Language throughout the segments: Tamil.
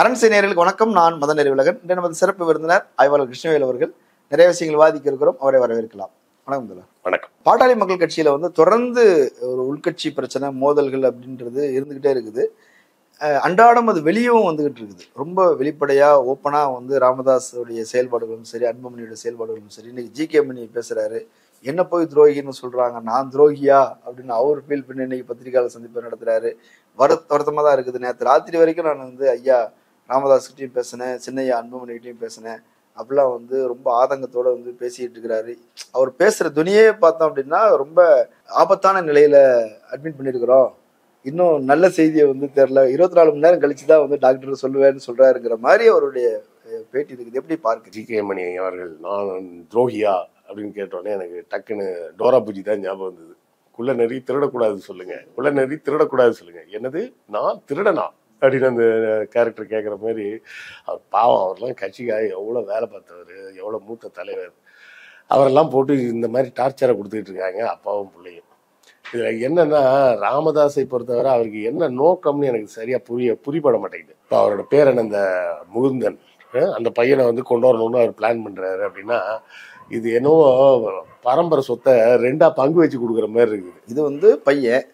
அரண்சை நேயர்களுக்கு வணக்கம். நான் மதன் அறிவுலகன். இன்று நமது சிறப்பு விருந்தினர் ஆய்வாளர் கிருஷ்ணவேல் அவர்கள். நிறைய விஷயங்கள் விவாதிக்க இருக்கிறோம். அவரை வரவேற்கலாம். வணக்கம். வணக்கம். பாட்டாளி மக்கள் கட்சியில தொடர்ந்து ஒரு உள்கட்சி பிரச்சனை, மோதல்கள் அப்படின்றது இருந்துகிட்டே இருக்குது. அன்றாடம் அது வெளியவும் வந்துகிட்டு இருக்குது. ரொம்ப வெளிப்படையா ஓப்பனா ராமதாஸுடைய செயல்பாடுகளும் சரி, அன்புமணியோட செயல்பாடுகளும் சரி. இன்னைக்கு ஜி.கே. மணி பேசுறாரு, என்ன போய் துரோகின்னு சொல்றாங்க, நான் துரோகியா அப்படின்னு அவர் ஃபீல் பண்ணி இன்னைக்கு பத்திரிகையாளர் சந்திப்பு நடத்துறாரு. வருத்தமா தான் இருக்குது. நேற்று ராத்திரி வரைக்கும் நான் ஐயா ராமதாஸ்கிட்டையும் பேசினேன், சின்னையா அன்புமணிகிட்டையும் பேசினேன். அப்படிலாம் ரொம்ப ஆதங்கத்தோட பேசிட்டு இருக்கிறாரு. அவர் பேசுற துணியே பார்த்தோம் அப்படின்னா ரொம்ப ஆபத்தான நிலையில அட்மிட் பண்ணிருக்கிறோம். இன்னும் நல்ல செய்தியை தெரியல, 24 மணி நேரம் கழிச்சுதான் டாக்டர் சொல்லுவேன்னு சொல்றாருங்கிற மாதிரி அவருடைய பேட்டி இருக்குது. எப்படி பார்க்க ஜி.கே. மணி அவர்கள் நான் துரோகியா அப்படின்னு கேட்டோடனே எனக்கு டக்குன்னு டோரா பூஜி தான் ஞாபகம் வந்தது. குள்ள நெறி திருடக்கூடாது சொல்லுங்க, குள்ள நெறி திருடக்கூடாது சொல்லுங்க, என்னது நான் திருடனா அப்படின்னு அந்த கேரக்டர் கேட்குற மாதிரி. அவர் பாவம், அவர்லாம் கட்சிக்காக எவ்வளோ வேலை பார்த்தவர், எவ்வளோ மூத்த தலைவர். அவரெல்லாம் போட்டு இந்த மாதிரி டார்ச்சரை கொடுத்துக்கிட்டு இருக்காங்க அப்பாவும் பிள்ளையும். இதில் என்னன்னா, ராமதாஸை பொறுத்தவரை அவருக்கு என்ன நோக்கம்னு எனக்கு சரியா புரியப்பட மாட்டேங்குது. இப்போ அவரோட பேரன் அந்த முகுந்தன், அந்த பையனை கொண்டு வரணும்னு அவர் பிளான் பண்றாரு அப்படின்னா, இது என்னவோ பரம்பரை சொத்தை 2ஆ பங்கு வச்சு கொடுக்குற மாதிரி இருக்குது. இது பையன்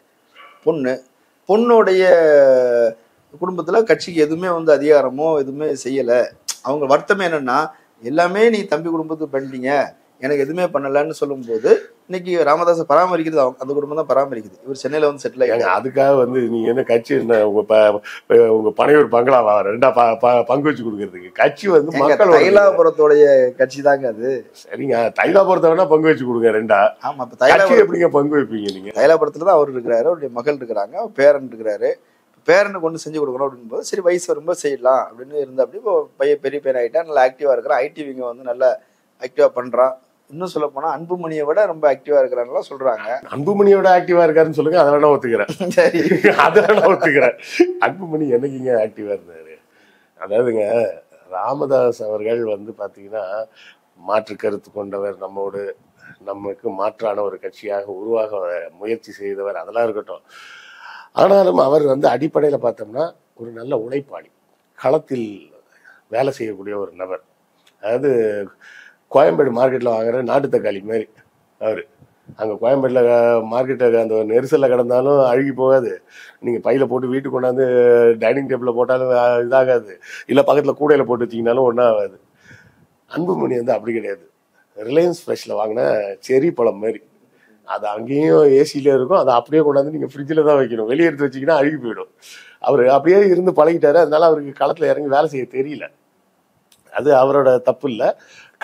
பொண்ணுடைய குடும்பத்துல கட்சிக்கு எதுவுமே அதிகாரமோ எதுவுமே செய்யல. அவங்க வருத்தமே என்னன்னா, எல்லாமே நீ தம்பி குடும்பத்துக்கு பண்ணிட்டீங்க, எனக்கு எதுவுமே பண்ணலன்னு சொல்லும் போது இன்னைக்கு ராமதாஸை பராமரிக்கிறது அந்த குடும்பம் தான் பராமரிக்குது. இவர் சென்னையில செட்டில் ஆகிட்டாங்க. அதுக்காக நீங்க என்ன கட்சி என்ன உங்க பனையூர் பங்களாவா 2ஆ பங்கு வச்சு கொடுக்கறதுக்கு? கட்சி மக்கள் தைலாபுரத்தோடைய கட்சி தாங்க அது. சரிங்க, தைலாபுரத்தை வேணா பங்கு வச்சு கொடுங்க 2ஆ. ஆமா, இப்ப தைலாபுரம் எப்படிங்க பங்கு வைப்பீங்க நீங்க? தைலாபுரத்துலதான் அவர் இருக்கிறாரு, அவருடைய மகள் இருக்கிறாங்க, பேரன் இருக்கிறாரு. பேரனுக்கு கொண்டு செஞ்சு கொடுக்கணும் அப்படின்னு போது சரி வயசு வரும்போது செய்யலாம் அப்படின்னு இருந்தா. அப்படி இப்போ பெரிய பையன் ஆகிட்டா, நல்லா ஆக்டிவா இருக்கிறான். ஐடிவிங்க நல்லா ஆக்டிவா பண்றான். இன்னும் சொல்ல போனா அன்புமணியை விட ரொம்ப ஆக்டிவா இருக்கிறாங்களா சொல்றாங்க. அன்புமணியோட ஆக்டிவா இருக்காருன்னு சொல்லுங்க, அதை வேணா ஒத்துக்கிறேன். சரி, அதை வேணா ஒத்துக்கிறேன். அன்புமணி என்னைக்குங்க ஆக்டிவா இருந்தாரு? அதாவதுங்க, ராமதாஸ் அவர்கள் பாத்தீங்கன்னா மாற்று கருத்து கொண்டவர், நமக்கு மாற்றான ஒரு கட்சியாக உருவாக முயற்சி செய்தவர், அதெல்லாம் இருக்கட்டும். ஆனாலும் அவர் அடிப்படையில பார்த்தோம்னா ஒரு நல்ல உழைப்பாளி, களத்தில் வேலை செய்யக்கூடிய ஒரு நபர். அதாவது கோயம்பேடு மார்க்கெட்டில் வாங்குற நாட்டு தக்காளி மாதிரி அவர். அங்கே கோயம்பேட்டில் மார்க்கெட்டில் அந்த நெரிசலில் கிடந்தாலும் அழுகி போகாது. நீங்கள் பையில் போட்டு வீட்டுக்கு கொண்டாந்து டைனிங் டேபிளில் போட்டாலும் இதாகாது, இல்லை பக்கத்தில் கூடையில் போட்டு வச்சிங்கனாலும் ஒன்றும் ஆகாது. அன்புமணி அப்படி கிடையாது. ரிலையன்ஸ் ஃப்ரெஷ்ஷில் வாங்கின செரி பழம் மாதிரி. அது அங்கேயும் ஏசியில இருக்கும், அதை அப்படியே கொண்டாந்து நீங்கள் ஃப்ரிட்ஜில் தான் வைக்கணும். வெளியே எடுத்து வச்சிங்கன்னா அழுகி போயிடும். அவர் அப்படியே இருந்து பழகிட்டாரு. அதனால அவருக்கு களத்தில் இறங்கி வேலை செய்ய தெரியல. அது அவரோட தப்பு இல்லை.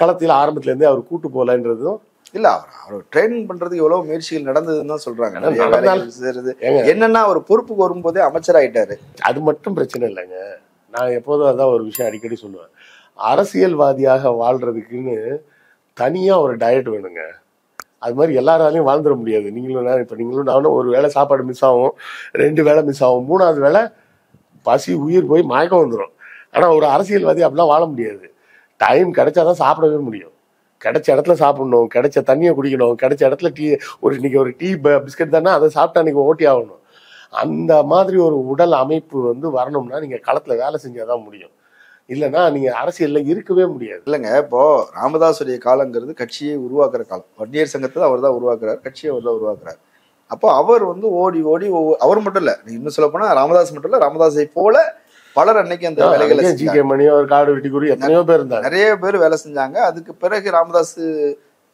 களத்தில் ஆரம்பத்திலேருந்தே அவர் கூட்டு போகலன்றதும் இல்லை. அவர் ட்ரெயின் பண்றதுக்கு எவ்வளவு முயற்சிகள் நடந்ததுன்னு தான் சொல்றாங்க. என்னன்னா அவர் பொறுப்புக்கு வரும்போதே அமைச்சர் ஆயிட்டாரு. அது மட்டும் பிரச்சனை இல்லைங்க. நான் எப்போதும் அதான் ஒரு விஷயம் அடிக்கடி சொல்லுவேன். அரசியல்வாதியாக வாழ்றதுக்குன்னு தனியா ஒரு டயட் வேணுங்க. அது மாதிரி எல்லாராலையும் வாழ்ந்துட முடியாது. நீங்களும் நானும் ஒரு வேளை சாப்பாடு மிஸ் ஆகும், 2 வேளை மிஸ் ஆகும், 3ஆவது வேளை பசி உயிர் போய் மயக்கம் வந்துடும். ஆனால் ஒரு அரசியல்வாதி அப்படிலாம் வாழ முடியாது. டைம் கிடைச்சாதான் சாப்பிடவே முடியும். கிடைச்ச இடத்துல சாப்பிடணும், கிடைச்ச தண்ணியை குடிக்கணும், கிடைச்ச இடத்துல இன்னைக்கு ஒரு டீ பிஸ்கட் தானே, அதை சாப்பிட்டா இன்னைக்கு ஓட்டி ஆகணும். அந்த மாதிரி ஒரு உடல் அமைப்பு வரணும்னா நீங்கள் களத்தில் வேலை செஞ்சாதான் முடியும். இல்லைன்னா நீங்கள் அரசியலில் இருக்கவே முடியாது. இல்லைங்க, இப்போ ராமதாஸுடைய காலங்கிறது கட்சியை உருவாக்குற காலம். வன்னியர் சங்கத்தை அவர் தான் உருவாக்குறாரு, கட்சியை அவர் தான் உருவாக்குறாரு. அப்போ அவர் ஓடி ஓடி அவர் மட்டும் இல்லை, இன்னும் சொல்ல போனால் ராமதாஸ் மட்டும் இல்லை, ராமதாஸை போல பலர் அன்னைக்கு அந்த வேலைகளை ஜி.கே. மணி ஒரு காடு வெட்டி கூறி எத்தனையோ பேர் இருந்தாங்க, நிறைய பேர் வேலை செஞ்சாங்க. அதுக்கு பிறகு ராமதாஸ்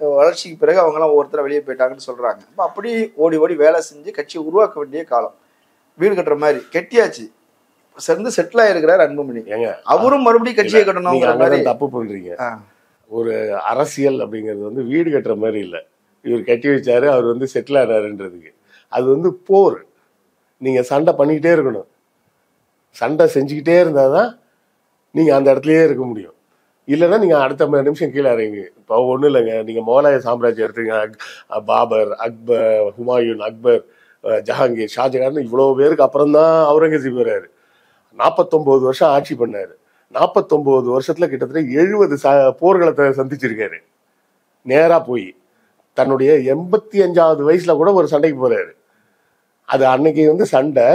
வளர்ச்சிக்கு பிறகு அவங்கெல்லாம் ஒவ்வொருத்தர வெளியே போயிட்டாங்கன்னு சொல்றாங்க. அப்போ அப்படி ஓடி ஓடி வேலை செஞ்சு கட்சியை உருவாக்க வேண்டிய காலம். வீடு கட்டுற மாதிரி கெட்டியாச்சு, செட்டில் ஆயிருக்கிறார் அன்புமணி. அவரும் மறுபடியும் கட்சியை கட்டணும். தப்பு பண்றீங்க. ஒரு அரசியல் அப்படிங்கிறது வீடு கட்டுற மாதிரி இல்லை. இவர் கட்டி வச்சாரு, அவர் செட்டில் ஆனாருன்றதுக்கு. அது போர். நீங்க சண்டை பண்ணிக்கிட்டே இருக்கணும். சண்டை செஞ்சுக்கிட்டே இருந்தாதான் நீங்க அந்த இடத்துலயே இருக்க முடியும். இல்லைன்னா நீங்க அடுத்த நிமிஷம் கீழே இறங்கி. இப்போ ஒன்றும் இல்லைங்க, நீங்க முகலாய சாம்ராஜ்யம் எடுத்துங்க. பாபர், அக்பர், ஹுமாயூன், அக்பர், ஜஹாங்கீர், ஷாஜகான், இவ்வளோ பேருக்கு அப்புறம் தான் அவுரங்கசீப் வர்றாரு. 49 வருஷம் ஆட்சி பண்ணாரு. 49 வருஷத்துல கிட்டத்தட்ட 70 போர்களை சந்திச்சிருக்காரு. நேரா போய் தன்னுடைய 85வது வயசுல கூட ஒரு சண்டைக்கு போறாரு. அது அன்னைக்கு சண்டை,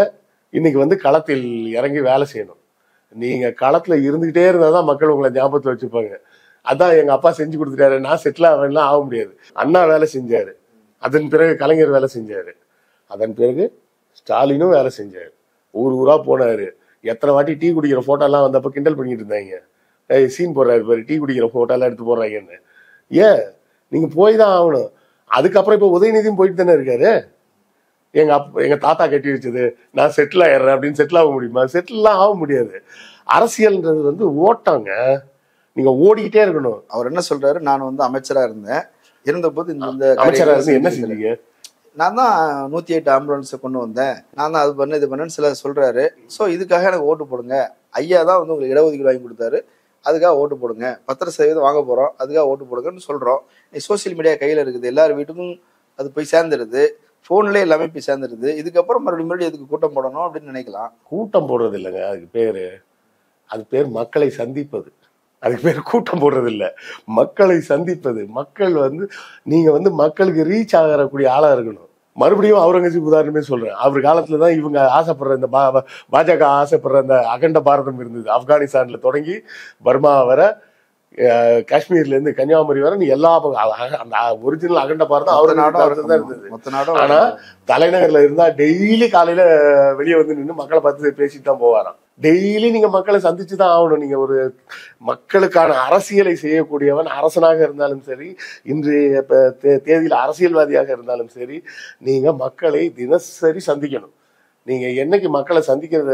இன்னைக்கு களத்தில் இறங்கி வேலை செய்யணும். நீங்க களத்துல இருந்துகிட்டே இருந்தாதான் மக்கள் உங்களை ஞாபகத்துல வச்சுப்பாங்க. அதான் எங்க அப்பா செஞ்சு கொடுத்துட்டாரு, நான் செட்டில் ஆகலாம் ஆக முடியாது. அண்ணா வேலை செஞ்சாரு, அதன் பிறகு கலைஞர் வேலை செஞ்சாரு, அதன் பிறகு ஸ்டாலினும் வேலை செஞ்சாரு, ஊர் ஊரா போனாரு. எத்தனை வாட்டி டீ குடிக்கிற போட்டோ எல்லாம் வந்தப்ப கிண்டல் பண்ணிட்டு இருந்தாங்க, சீன் போடுறாரு பாரு, டீ குடிக்கிற போட்டோ எல்லாம் எடுத்து போடுறாங்கன்னு. ஏன் நீங்க போய் தான் ஆகணும். அதுக்கப்புறம் இப்ப உதயநிதியும் போயிட்டு தானே இருக்காரு. எங்க தாத்தா கட்டி வச்சது, நான் செட்டில் ஆயிடுறேன் அப்படின்னு செட்டில் ஆக முடியுமா? செட்டில்லாம் ஆக முடியாது. அரசியல்ன்றது வந்து ஓட்டாங்க, நீங்க ஓடிக்கிட்டே இருக்கணும். அவர் என்ன சொல்றாரு, நான் வந்து அமைச்சரா இருந்தேன், இருந்தபோது இந்த அமைச்சரா இருந்து என்ன செஞ்சீங்க? நான் தான் 108 ஆம்புலன்ஸை கொண்டு வந்தேன், நான் தான் அது பண்ண இது பண்ணேன்னு சில சொல்றாரு. ஸோ இதுக்காக எனக்கு ஓட்டு போடுங்க, ஐயா தான் வந்து உங்களுக்கு இடஒதுக்கீடு வாங்கி கொடுத்தாரு, அதுக்காக ஓட்டு போடுங்க, 10% வாங்க போறோம், அதுக்காக ஓட்டு போடுங்கன்னு சொல்றோம். சோசியல் மீடியா கையில இருக்குது, எல்லார் வீட்டுக்கும் அது போய் சேர்ந்துருது, போன்லேயே எல்லாமே போய் சேர்ந்துருது. இதுக்கப்புறம் மறுபடியும் எதுக்கு கூட்டம் போடணும் அப்படின்னு நினைக்கலாம். கூட்டம் போடுறது இல்லைங்க, அது பேர் மக்களை சந்திப்பது. அதுக்கு பேர் கூட்டம் போடுறது இல்லை, மக்களை சந்திப்பது. மக்கள் வந்து நீங்க வந்து மக்களுக்கு ரீச் ஆகக்கூடிய ஆளா இருக்கணும். மறுபடியும் அவுரங்கசீப் உதாரணமே சொல்றேன். அவர் காலத்துலதான் இவங்க ஆசைப்படுற இந்த பாஜக ஆசைப்படுற அந்த அகண்ட பாரதம் இருந்தது. ஆப்கானிஸ்தான்ல தொடங்கி பர்மா வர, காஷ்மீர்ல இருந்து கன்னியாகுமரி வர, நீ எல்லா அந்த ஒரிஜினல் அகண்ட பாரதம் அவருக்கு தான் இருந்தது. ஆனா தலைநகர்ல இருந்தா டெய்லி காலையில வெளியே வந்து நின்று மக்களை பார்த்து பேசிட்டு தான் போவாராம். டெய்லி நீங்க மக்களை சந்திச்சுதான் ஆகணும். நீங்க ஒரு மக்களுக்கான அரசியலை செய்யக்கூடியவன் அரசனாக இருந்தாலும் சரி, இன்றைய தேதியில் அரசியல்வாதியாக இருந்தாலும் சரி, நீங்க மக்களை தினசரி சந்திக்கணும். நீங்க என்னைக்கு மக்களை சந்திக்கிறத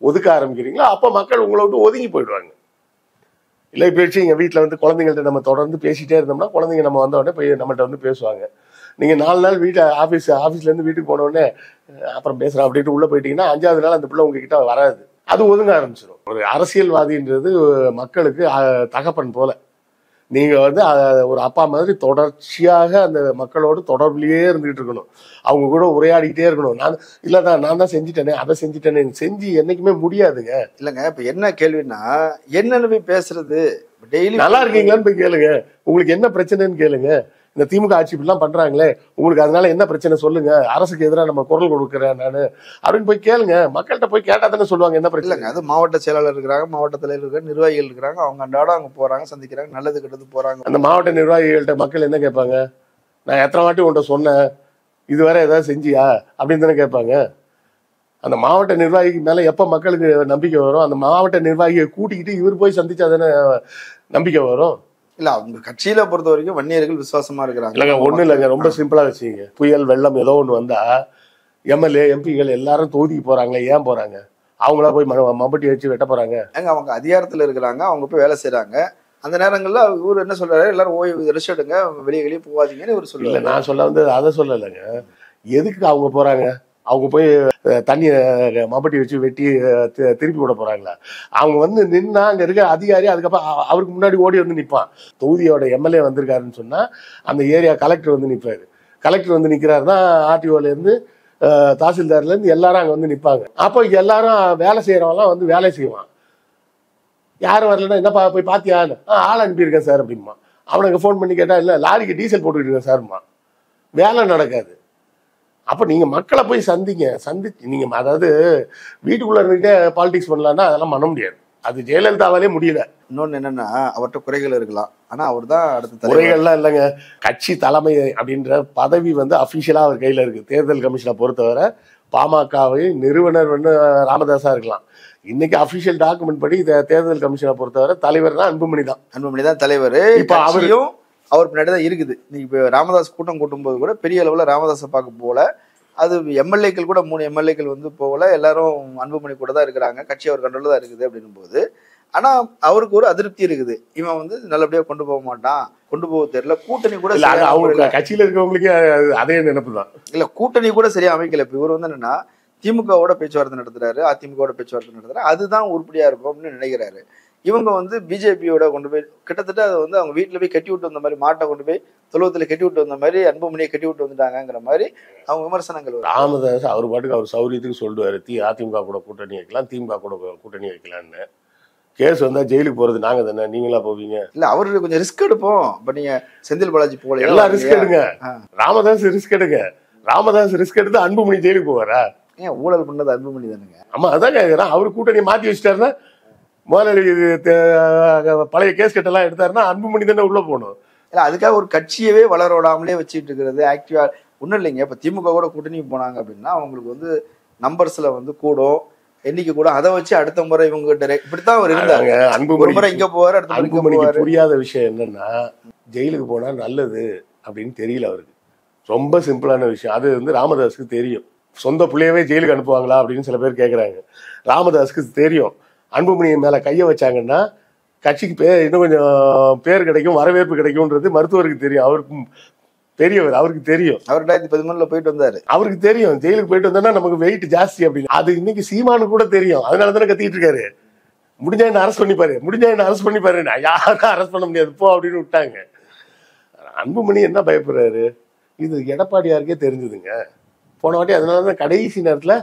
ஒதுக்க ஆரம்பிக்கிறீங்களோ அப்ப மக்கள் உங்களை விட்டு ஒதுங்கி போயிடுவாங்க. இல்லை பேச்சு எங்க வீட்டுல வந்து குழந்தைங்கள்ட்ட நம்ம தொடர்ந்து பேசிட்டே இருந்தோம்னா குழந்தைங்க நம்ம வந்த உடனே போய் நம்மகிட்ட வந்து பேசுவாங்க. நீங்க 4 நாள் ஆபீஸ்ல இருந்து வீட்டுக்கு போன உடனே அப்புறம் பேசுறேன் அப்படின்ட்டு உள்ள போயிட்டீங்கன்னா 5வது நாள் அந்த பிள்ளை உங்ககிட்ட வராது, அது ஒதுங்க ஆரம்பிச்சிடும். ஒரு அரசியல்வாதின்றது மக்களுக்கு தகப்பன் போல. நீங்க வந்து ஒரு அப்பா மாதிரி தொடர்ச்சியாக அந்த மக்களோடு தொடர்புலயே இருந்துகிட்டு இருக்கணும், அவங்க கூட உரையாடிக்கிட்டே இருக்கணும். நான் தான் செஞ்சுட்டேனே, அதை செஞ்சுட்டேனே, செஞ்சு என்னைக்குமே முடியாதுங்க. இல்லைங்க, இப்ப என்ன கேள்வின்னா என்னன்னு போய் பேசுறது, டெய்லி நல்லா இருக்கீங்களான்னு போய் கேளுங்க, உங்களுக்கு என்ன பிரச்சனைன்னு கேளுங்க. இந்த திமுக ஆட்சி இப்படிலாம் பண்றாங்களே, உங்களுக்கு அதனால என்ன பிரச்சனை சொல்லுங்க, அரசுக்கு எதிராக நம்ம குரல் கொடுக்குறேன் நானு அப்படின்னு போய் கேளுங்க. மக்கள்கிட்ட போய் கேட்டா தானே சொல்லுவாங்க என்ன பிரச்சனை. இல்லைங்க, அது மாவட்ட செயலாளர் இருக்கிறாங்க, மாவட்ட தலைவர் இருக்கிற நிர்வாகிகள் இருக்கிறாங்க, அவங்க அன்றாடம் அவங்க போறாங்க, சந்திக்கிறாங்க, நல்லது கெட்டது போறாங்க. அந்த மாவட்ட நிர்வாகிகள்கிட்ட மக்கள் என்ன கேட்பாங்க? நான் எத்தனை வாட்டி உன்ட்ட சொன்னேன், இதுவரை ஏதாவது செஞ்சியா அப்படின்னு தானே கேட்பாங்க. அந்த மாவட்ட நிர்வாகிக்கு மேல எப்ப மக்களுக்கு நம்பிக்கை வரும்? அந்த மாவட்ட நிர்வாகியை கூட்டிக்கிட்டு இவர் போய் சந்திச்சா தானே நம்பிக்கை வரும். இல்ல, அவங்க கட்சியில பொறுத்த வரைக்கும் வன்னியர்கள் விசுவாசமா இருக்கிறாங்க. இல்லைங்க, ஒண்ணு இல்லைங்க, ரொம்ப சிம்பிளா வச்சுங்க. புயல் வெள்ளம் ஏதோ ஒண்ணு வந்தா எம்எல்ஏ எம்பிகள் எல்லாரும் தொகுதிக்கு போறாங்களே, ஏன் போறாங்க? அவங்களா போய் மம்பட்டி வச்சு வெட்ட போறாங்க? அவங்க அதிகாரத்துல இருக்கிறாங்க, அவங்க போய் வேலை செய்யறாங்க. அந்த நேரங்கள்ல இவர் என்ன சொல்றாரு, எல்லாரும் ஓய்வு ரெஸ்ட் எடுங்க, வெளியே போகாதீங்கன்னு இவர் சொல்ல. நான் சொல்ல வந்து அதை சொல்லலைங்க. எதுக்கு அவங்க போறாங்க? அவங்க போய் தண்ணிய மம்பட்டி வச்சு வெட்டி திருப்பி விட போறாங்களா? அவங்க வந்து நின்னா அங்க இருக்க அதிகாரி அதுக்கப்புறம் அவருக்கு முன்னாடி ஓடி வந்து நிற்பான். தொகுதியோட எம்எல்ஏ வந்திருக்காருன்னு சொன்னா அந்த ஏரியா கலெக்டர் வந்து நிற்பாரு. கலெக்டர் வந்து நிக்கிறாருன்னா ஆர்டிஓல இருந்து தாசில்தார்ல இருந்து எல்லாரும் அங்க வந்து நிற்பாங்க. அப்போ எல்லாரும் வேலை செய்யறவங்கலாம் வந்து வேலை செய்வான். யாரும் வரலன்னா என்னப்பா போய் பாத்தியா, ஆள் அனுப்பியிருக்கேன் சார் அப்படிமா. அவனுக்கு ஃபோன் பண்ணி கேட்டா இல்ல லாரிக்கு டீசல் போட்டுக்கிட்டு இருக்கேன் சார்மா, வேலை நடக்காது. அப்ப நீங்க மக்களை போய் சந்திச்சு நீங்க அதாவது வீட்டுக்குள்ள இருந்துட்டே பாலிடிக்ஸ் பண்ணலாம்னா அதெல்லாம் பண்ண முடியாது. அது ஜெயலலிதாவாலே முடியல. இன்னொன்னு என்னன்னா, அவர்கிட்ட குறைகள் இருக்கலாம், ஆனா அவர் தான் அடுத்த குறைகள்லாம் இல்லைங்க. கட்சி தலைமை அப்படின்ற பதவி வந்து அபிஷியலா அவர் கையில இருக்கு. தேர்தல் கமிஷனை பொறுத்தவரை பாமகவை நிறுவனர் வந்து ராமதாஸா இருக்கலாம். இன்னைக்கு அபிஷியல் டாக்குமெண்ட் படி தேர்தல் கமிஷனை பொறுத்தவரை தலைவர் தான் அன்புமணி தான் தலைவர். இப்ப அவரையும் அவர் பின்னாடி தான் இருக்குது. நீங்க இப்போ ராமதாஸ் கூட்டம் கூட்டும் போது கூட பெரிய அளவுல ராமதாஸை பார்க்க போல, அது எம்எல்ஏக்கள் கூட 3 எம்எல்ஏக்கள் வந்து போகல, எல்லாரும் அன்புமணி கூட தான் இருக்கிறாங்க, கட்சி அவர் கண்ட்ரோல தான் இருக்குது அப்படின்னும் போது, ஆனா அவருக்கு ஒரு அதிருப்தி இருக்குது, இவன் வந்து நல்லபடியா கொண்டு போக மாட்டான், கொண்டு போக தெரியல, கூட்டணி கூட அவங்க கட்சியில இருக்கவங்களுக்கு அதே நினைப்பு தான். இல்ல, கூட்டணி கூட சரியா அமைக்கல. இப்ப இவர் வந்து என்னன்னா திமுகவோட பேச்சுவார்த்தை நடத்துறாரு, அதிமுகவோட பேச்சுவார்த்தை நடத்துறாரு, அதுதான் உருப்படியா இருக்கும் அப்படின்னு நினைக்கிறாரு. இவங்க வந்து பிஜேபியோட கொண்டு போய் கிட்டத்தட்ட அதை வந்து அவங்க வீட்டுல போய் கட்டி விட்டு வந்த மாதிரி, மாட்டை கொண்டு போய் தொழுவத்துல கட்டி விட்டு வந்த மாதிரி அன்புமணியை கட்டி விட்டு வந்துட்டாங்கிற மாதிரி அவங்க விமர்சனங்கள். ராமதாஸ் அவர் பாட்டுக்கு அவர் சௌரியத்துக்கு சொல்லுவாரு, அதிமுக கூட கூட்டணி வைக்கலாம், திமுக கூட கூட்டணி வைக்கலான்னு. கேஸ் வந்தா ஜெயிலுக்கு போறது நாங்க தானே, நீங்களா போவீங்க? இல்ல, அவரு கொஞ்சம் ரிஸ்க் எடுப்போம். இப்ப நீங்க செந்தில் பாலாஜி போல எல்லாம் ரிஸ்க் எடுங்க, ராமதாஸ் ரிஸ்க் எடுங்க. ராமதாஸ் ரிஸ்க் எடுத்து அன்புமணி ஜெயிலுக்கு போவாரா? ஏன் ஊழல் பண்ணது அன்புமணி தானுங்க. ஆமா அதான் கேட்குறேன். அவரு கூட்டணி மாத்தி வச்சுட்டாருன்னா முதலாளி பழைய கேஸ் கட்டெல்லாம் எடுத்தாருன்னா அன்புமணி தானே உள்ள போகணும். இல்ல அதுக்காக ஒரு கட்சியவே வளர விடாமலே வச்சுட்டு இருக்கிறது ஆக்டிவா ஒன்றும் இல்லைங்க. இப்போ திமுக கூட கூட்டணி போனாங்க அப்படின்னா அவங்களுக்கு வந்து நம்பர்ஸ்ல வந்து கூடும், எண்ணிக்கை கூட, அதை வச்சு அடுத்த முறை இவங்க இப்படித்தான் அவர் இருந்தாங்க. ஒரு முறை இங்க போவாரு, அடுத்த முறை இங்க போவாரு. புரியாத விஷயம் என்னன்னா ஜெயிலுக்கு போனா நல்லது அப்படின்னு தெரியல அவருக்கு. ரொம்ப சிம்பிளான விஷயம். அது வந்து ராமதாஸுக்கு தெரியும். சொந்த பிள்ளையவே ஜெயிலுக்கு அனுப்புவாங்களா அப்படின்னு சில பேர் கேட்குறாங்க. ராமதாஸுக்கு தெரியும் அன்புமணி மேல கைய வச்சாங்கன்னா கட்சிக்கு இன்னும் கொஞ்சம் பேர் கிடைக்கும், வரவேற்பு கிடைக்கும்ன்றது மருத்துவருக்கு தெரியும். அவருக்கு பெரியவர், அவருக்கு தெரியும். அவர் 2013 போயிட்டு வந்தாரு. அவருக்கு தெரியும் ஜெயிலுக்கு போயிட்டு வந்தோம்னா நமக்கு வெயிட் ஜாஸ்தி அப்படின்னு. அது இன்னைக்கு சீமானு கூட தெரியும். அதனால தானே கத்திட்டு இருக்காரு, முடிஞ்சா என்ன அரெஸ்ட் பண்ணிப்பாரு, முடிஞ்சா என்ன அரெஸ்ட் பண்ணிப்பாரு. யாரும் அரெஸ்ட் பண்ண முடியாது போ அப்படின்னு விட்டாங்க. அன்புமணி என்ன பயப்படுறாரு, இது எடப்பாடியாருக்கே தெரிஞ்சதுங்க. போன வாட்டி அதனாலதான் கடைசி நேரத்துல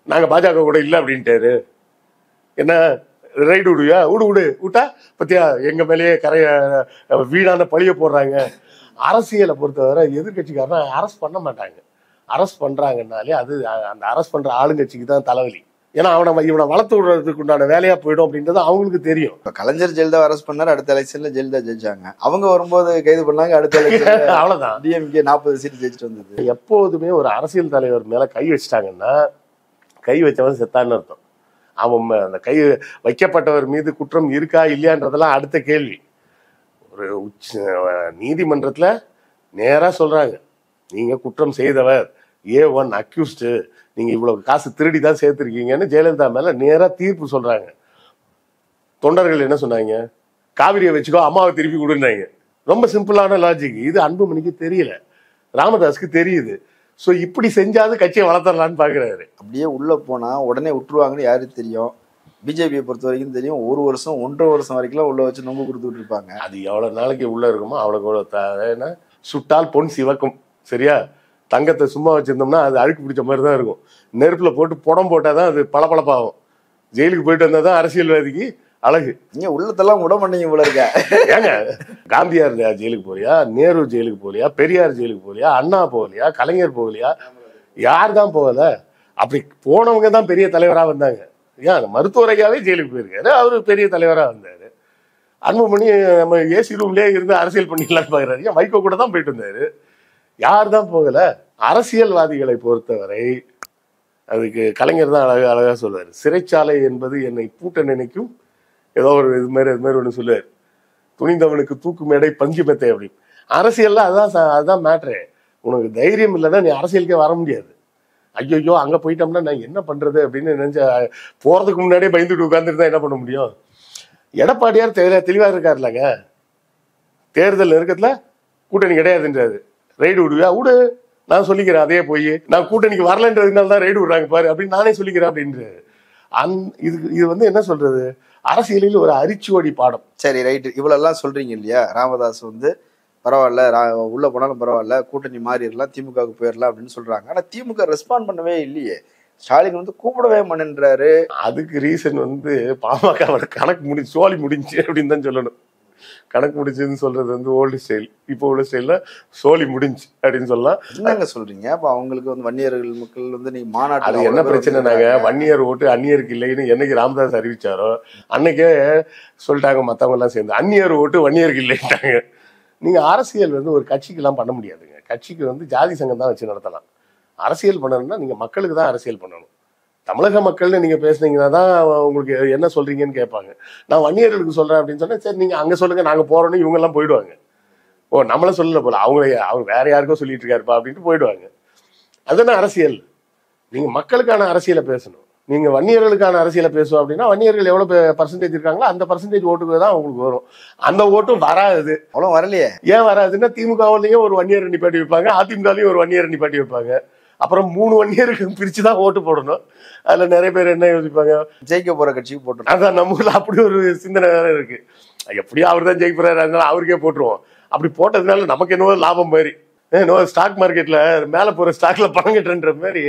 நாங்க பாஜக கூட இல்லை அப்படின்ட்டாரு. என்ன ரைடு விடுவியா, விட்டா பத்தியா எங்க மேலேயே வீடான பழிய போடுறாங்க. அரசியலை பொறுத்தவரை எதிர்கட்சிக்காரனா அரெஸ்ட் பண்ண மாட்டாங்க. அரெஸ்ட் பண்றாங்கன்னாலே அது அந்த அரெஸ்ட் பண்ற ஆளுங்கட்சிக்கு தான் தலைவலி. ஏன்னா இவனை வளர்த்து விடுறதுக்கு உண்டான வேலையா போயிடும் அப்படின்றது அவங்களுக்கு தெரியும். கலைஞர் ஜெயலலிதா அரெஸ்ட் பண்ணாரு, அடுத்த எலெக்ஷன்ல ஜெயலலிதா ஜெயிச்சாங்க. அவங்க வரும்போது கைது பண்ணாங்க, அடுத்த எலெக்ஷன் அவ்வளவுதான். டிஎம்கே 40 சீட் ஜெயிச்சுட்டு வந்தது. எப்போதுமே ஒரு அரசியல் தலைவர் மேல கை வச்சிட்டாங்கன்னா கை வச்சவன் செத்தான்னு அர்த்தம். அவன் அந்த கை வைக்கப்பட்டவர் மீது குற்றம் இருக்கா இல்லையான்றதெல்லாம் அடுத்த கேள்வி. ஒரு நீதிமன்றத்துல நேரா சொல்றாங்க, நீங்க குற்றம் செய்தவர் A1 அக்யூஸ்டு, நீங்க இவ்வளவு காசு திருடி தான் சேர்த்திருக்கீங்கன்னு ஜெயலலிதா மேல நேரா தீர்ப்பு சொல்றாங்க. தொண்டர்கள் என்ன சொன்னாங்க, காவிரியை வச்சுக்கோ, அம்மாவை திருப்பி கொடுன்னாங்க. ரொம்ப சிம்பிளான லாஜிக். இது அன்புமணிக்கு தெரியல, ராமதாஸுக்கு தெரியுது. ஸோ இப்படி செஞ்சாது கட்சியை வளர்த்தரலான்னு பாக்குறாரு. அப்படியே உள்ள போனா உடனே விட்டுருவாங்கன்னு யாருக்கு தெரியும்? பிஜேபியை பொறுத்த வரைக்கும் தெரியும். 1 வருஷம் 1.5 வருஷம் வரைக்கும் உள்ள வச்சு நொங்கு கொடுத்துட்டு இருப்பாங்க. அது எவ்வளவு நாளைக்கு உள்ள இருக்குமோ அவ்வளவு சுட்டால் பொன் சிவக்கும். சரியா? தங்கத்தை சும்மா வச்சிருந்தோம்னா அது அழுக்கு பிடிச்ச மாதிரி தான் இருக்கும். நெருப்புல போட்டு புடம் போட்டாதான் அது பளபளப்பாகும். ஜெயிலுக்கு போயிட்டு வந்தாதான் அரசியல்வாதிக்கு அழகு. நீங்க உள்ளத்தெல்லாம் விட மாட்டீங்க போல இருக்க. ஏங்க காந்தியார் ஜெயிலுக்கு போலியா, நேரு ஜெயிலுக்கு போலியா, பெரியார் ஜெயிலுக்கு போலியா, அண்ணா போகலையா, கலைஞர் போகலையா, யார் தான் போகல? அப்படி போனவங்க தான் பெரிய தலைவரா வந்தாங்க. ஏன் மருத்துவரையாவே ஜெயிலுக்கு போயிருக்காரு, அவரு பெரிய தலைவரா வந்தாரு. அன்புமணி நம்ம ஏசி ரூம்லயே இருந்து அரசியல் பண்ணிக்கலாம்னு பாக்குறாரு. ஏன் வைகோ கூட தான் போயிட்டு வந்தாரு, யார் தான் போகல? அரசியல்வாதிகளை பொறுத்தவரை அதுக்கு கலைஞர் தான் அழகா சொல்லுவாரு, சிறைச்சாலை என்பது என்னை பூட்ட நினைக்கும், ஏதோ ஒரு இது மாதிரி ஒண்ணு சொல்லுவாரு, துணிந்தவனுக்கு தூக்கு மேடை பஞ்சு மெத்தை அப்படின்னு. அரசியல்ல அதுதான் மேட்ரு. உனக்கு தைரியம் இல்லைன்னா நீ அரசியலுக்கே வர முடியாது. ஐயோ அங்க போயிட்டோம்னா நான் என்ன பண்றது அப்படின்னு நினைச்ச போறதுக்கு முன்னாடியே பயந்துட்டு உட்கார்ந்துருந்தா என்ன பண்ண முடியும்? எடப்பாடியார் தெளிவா இருக்காருலங்க. தேர்தல் நெருக்கத்துல கூட்டணி கிடையாதுன்றாரு. ரைடு விடுவியா, விடு, நான் சொல்லிக்கிறேன். அதே போய் நான் கூட்டணிக்கு வரலன்றதுனால தான் ரைடு விடுறாங்க பாரு அப்படின்னு நானே சொல்லிக்கிறேன் அப்படின்றாரு. இது வந்து என்ன சொல்றது, அரசியலில் ஒரு அரிச்சுவடி பாடம். சரி ரைட்டு, இவ்வளவு எல்லாம் சொல்றீங்க இல்லையா? ராமதாஸ் வந்து பரவாயில்ல, உள்ள போனாலும் பரவாயில்ல, கூட்டணி மாறிடலாம், திமுகவுக்கு போயிடலாம் அப்படின்னு சொல்றாங்க. ஆனா திமுக ரெஸ்பாண்ட் பண்ணவே இல்லையே. ஸ்டாலின் வந்து கூப்பிடவே மாட்டேன்றாரு. அதுக்கு ரீசன் வந்து பாமக கணக்கு முடிஞ்சு சோழி முடிஞ்சு அப்படின்னு தான் சொல்லணும். கணக்கு முடிச்சுன்னு சொல்றது வந்து ஓல்டு ஸ்டைல். இப்போ உள்ள ஸ்டைல்ல சோழி முடிஞ்சு அப்படின்னு சொல்லலாம். என்னங்க சொல்றீங்க? அப்ப அவங்களுக்கு வந்து வன்னியர்கள் மக்கள் வந்து நீங்க மாநாட்டு, அது என்ன பிரச்சனைனாங்க, வன்னியர் ஓட்டு அந்நியருக்கு இல்லைன்னு என்னைக்கு ராமதாஸ் அறிவிச்சாரோ அன்னைக்கே சொல்லிட்டாங்க மத்தவங்க எல்லாம் சேர்ந்து, அந்நியர் ஓட்டு வன்னியருக்கு இல்லைன்ட்டாங்க. நீங்க அரசியல் வந்து ஒரு கட்சிக்கு எல்லாம் பண்ண முடியாதுங்க. கட்சிக்கு வந்து ஜாதி சங்கம் தான் வச்சு நடத்தலாம். அரசியல் பண்ணணும்னா நீங்க மக்களுக்கு தான் அரசியல் பண்ணணும். தமிழக மக்கள்னு நீங்க பேசுனீங்கன்னா தான் உங்களுக்கு என்ன சொல்றீங்கன்னு கேட்பாங்க. நான் வன்னியர்களுக்கு சொல்றேன் அப்படின்னு சொன்னா, சரி நீங்க அங்க சொல்லுங்க, நாங்க போறோம்னு இவங்க எல்லாம் போயிடுவாங்க. ஓ நம்மள சொல்லல போல, அவங்க வேற யாருக்கோ சொல்லிட்டு இருக்காருப்பா அப்படின்ட்டு போயிடுவாங்க. அதுதானே அரசியல். நீங்க மக்களுக்கான அரசியலை பேசணும். நீங்க வன்னியர்களுக்கான அரசியலை பேசுவோம் அப்படின்னா வன்னியர்கள் எவ்வளவு பர்சன்டேஜ் இருக்காங்களோ அந்த பர்சன்டேஜ் ஓட்டுக்கு தான் உங்களுக்கு வரும். அந்த ஓட்டும் வராது. அவ்வளவு வரலையே. ஏன் வராதுன்னா திமுகவுலயும் ஒரு வன்னியர் நிப்பாட்டி வைப்பாங்க, அதிமுகலையும் ஒரு வன்னியர் நிப்பாட்டி வைப்பாங்க. அப்புறம் 3 வன்னியருக்கு பிரிச்சுதான் ஓட்டு போடணும். அதுல நிறைய பேர் என்ன யோசிப்பாங்க, ஜெயிக்க போற கட்சிக்கு போட்டு. அதான் நம்ம ஊர்ல அப்படி ஒரு சிந்தனை வேற இருக்கு. எப்படியும் அவர் தான் ஜெயிக்க போறாரு, அதனால அவருக்கே போட்டுருவோம். அப்படி போட்டதுனால நமக்கு என்னவோ லாபம் மாதிரி, ஸ்டாக் மார்க்கெட்ல மேல போற ஸ்டாக்ல பணம் கட்டுற மாதிரி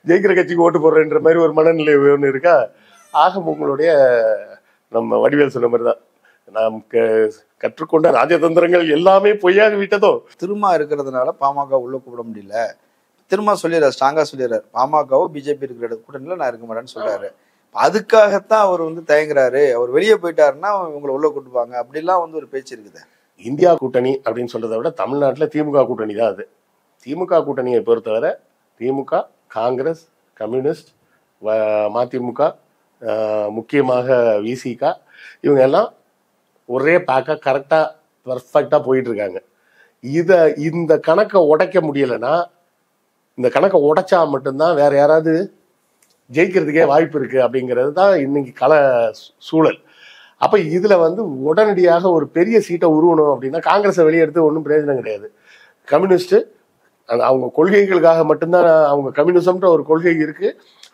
ஜெயிக்கிற கட்சிக்கு ஓட்டு போடுறன்ற மாதிரி ஒரு மனநிலை ஒண்ணு இருக்கா. ஆக உங்களுடைய நம்ம வடிவேல் சொன்ன மாதிரிதான், நாம் கற்றுக்கொண்ட ராஜதந்திரங்கள் எல்லாமே பொய்யாக விட்டதோ. திரும்ப இருக்கிறதுனால பாமக உள்ள கூப்பிட முடியல. திரும்ப சொல்லிடுறாரு, ஸ்ட்ராங்கா சொல்லிடுறாரு, பாமகவும் பிஜேபி இருக்கிற கூட்டணியில நான் இருக்க மாட்டேன்னு சொல்றாரு. அதுக்காகத்தான் அவர் வந்து தயங்குறாரு. அவர் வெளியே போயிட்டாருன்னா இவங்களை உள்ள கூட்டுவாங்க அப்படிலாம் வந்து ஒரு பேச்சு இருக்குது. இந்தியா கூட்டணி அப்படின்னு சொல்றதை விட தமிழ்நாட்டில் திமுக கூட்டணி தான் அது. திமுக கூட்டணியை பொறுத்தவரை திமுக, காங்கிரஸ், கம்யூனிஸ்ட், மதிமுக, முக்கியமாக விசிக, இவங்க எல்லாம் ஒரே பேக்காக கரெக்டாக பர்ஃபெக்டாக போயிட்டு இருக்காங்க. இந்த கணக்கை உடைக்க முடியலைன்னா, இந்த கணக்கை உடைச்சா மட்டும்தான் வேற யாராவது ஜெயிக்கிறதுக்கே வாய்ப்பு இருக்கு அப்படிங்கிறது தான் இன்னைக்கு சூழல். அப்ப இதுல வந்து உடனடியாக ஒரு பெரிய சீட்டை உருவணும் அப்படின்னா காங்கிரஸை வெளியெடுத்து ஒன்றும் பிரயோஜனம் கிடையாது. கம்யூனிஸ்ட் அவங்க கொள்கைகளுக்காக மட்டும்தான், அவங்க கம்யூனிசம்ன்ற ஒரு கொள்கை இருக்கு,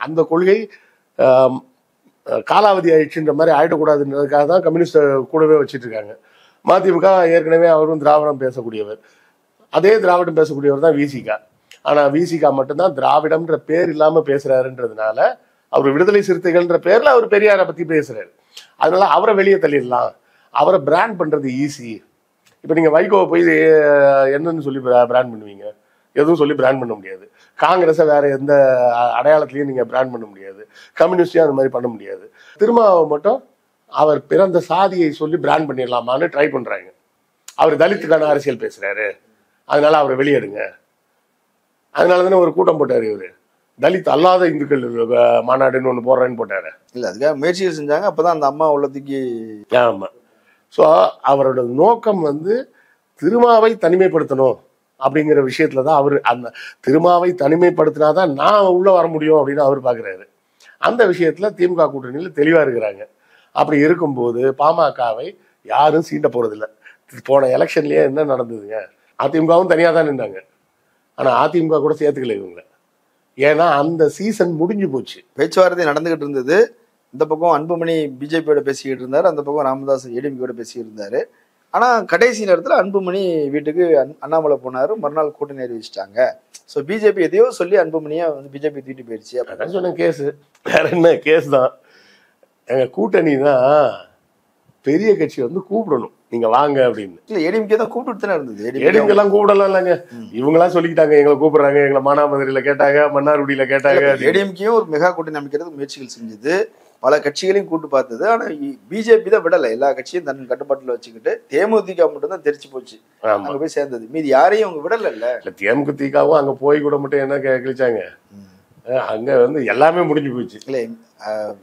அந்த கொள்கை காலாவதி ஆயிடுச்சுன்ற மாதிரி ஆயிடக்கூடாதுன்றதுக்காக தான் கம்யூனிஸ்ட் கூடவே வச்சுட்டு இருக்காங்க. மதிமுக ஏற்கனவே அவரும் திராவிடம் பேசக்கூடியவர், அதே திராவிடம் பேசக்கூடியவர் தான் விசிக. ஆனா விசிக மட்டும்தான் திராவிடம்ன்ற பேர் இல்லாம பேசுறாருன்றதுனால அவர் விடுதலை சிறுத்தைகள்ன்ற பேர்ல அவர் பெரியாரை பத்தி பேசுறாரு. அதனால அவரை வெளியே தள்ளிடலாம், அவரை பிராண்ட் பண்றது ஈஸி. இப்ப நீங்க வைகோவை போய் என்னன்னு சொல்லி பிராண்ட் பண்ணுவீங்க? எதுவும் சொல்லி பிராண்ட் பண்ண முடியாது. காங்கிரஸை வேற எந்த அடையாளத்திலையும் நீங்க பிராண்ட் பண்ண முடியாது. கம்யூனிஸ்டையும் அந்த மாதிரி பண்ண முடியாது. திருமாவை மட்டும் அவர் பிறந்த சாதியை சொல்லி பிராண்ட் பண்ணிடலாமான்னு ட்ரை பண்றாங்க. அவர் தலித்துக்கான அரசியல் பேசுறாரு, அதனால அவரை வெளியேடுங்க. அதனாலதானே ஒரு கூட்டம் போட்டாரு இவரு, தலித் அல்லாத இந்துக்கள் மாநாடுன்னு ஒண்ணு போடுறேன்னு போட்டாரு. இல்ல அதுக்காக முயற்சிகள் செஞ்சாங்க, அப்பதான் அந்த அம்மா உள்ளதுக்கு. ஆமா. ஸோ அவரோட நோக்கம் வந்து திருமாவை தனிமைப்படுத்தணும் அப்படிங்கிற விஷயத்துலதான் அவர், அந்த திருமாவை தனிமைப்படுத்தினாதான் நான் உள்ள வர முடியும் அப்படின்னு அவர் பாக்குறாரு. அந்த விஷயத்துல திமுக கூட்டணியில தெளிவா இருக்கிறாங்க. அப்படி இருக்கும்போது பாமகவை யாரும் சீண்ட போறதில்லை. போன எலெக்ஷன்லயே என்ன நடந்ததுங்க, அதிமுகவும் தனியா தான் நின்றாங்க. ஆனா அதிமுக கூட சேர்த்துக்கல இவங்க, ஏன்னா அந்த சீசன் முடிஞ்சு போச்சு. பேச்சுவார்த்தை நடந்துகிட்டு இருந்தது. இந்த பக்கம் அன்புமணி பிஜேபியோட பேசிக்கிட்டு இருந்தாரு, அந்த பக்கம் ராமதாஸ் ஏடிஎம்கேயோட பேசிக்கிட்டு இருந்தாரு. ஆனா கடைசி நேரத்துல அன்புமணி வீட்டுக்கு அண்ணாமலை போனாரு, மறுநாள் கூட்டணி அறிவிச்சிட்டாங்க. ஸோ பிஜேபி எதையோ சொல்லி அன்புமணியா வந்து பிஜேபி தூக்கிட்டு போயிடுச்சு. அதான் சொன்ன கேஸ், வேற என்ன கேஸ் தான். எங்க கூட்டணி தான் பெரிய கட்சி வந்து கூப்பிடணும், நீங்க வாங்க அப்படின்னு. இல்ல ஏடிஎம்கே தான் கூப்பிட்டு தானே இருந்தது. ஏடிஎம்கே எல்லாம் கூப்பிடலாம் இல்லைங்க, இவங்கெல்லாம் சொல்லிக்கிட்டாங்க எங்களை கூப்பிடுறாங்க, எங்களை மானாமதுரையில கேட்டாங்க, மன்னார்குடியில கேட்டாங்க. ஏடிஎம்கேயும் ஒரு மெகா கூட்டணி அமைக்கிறது முயற்சிகள் செஞ்சது, பல கட்சிகளையும் கூட்டு பார்த்தது. ஆனா பிஜேபி தான் விடல, எல்லா கட்சியும் தன் கட்டுப்பாட்டுல வச்சுக்கிட்டு தேமுதிக மட்டும் தான் தெரிச்சு போச்சு, அங்க போய் சேர்ந்தது. மீதி யாரையும் அவங்க விடல. இல்ல தேமுதிகவும் அங்க போய் கூட மட்டும் என்ன கிழிச்சாங்க, அங்க வந்து எல்லாமே முடிஞ்சு போச்சு. இல்ல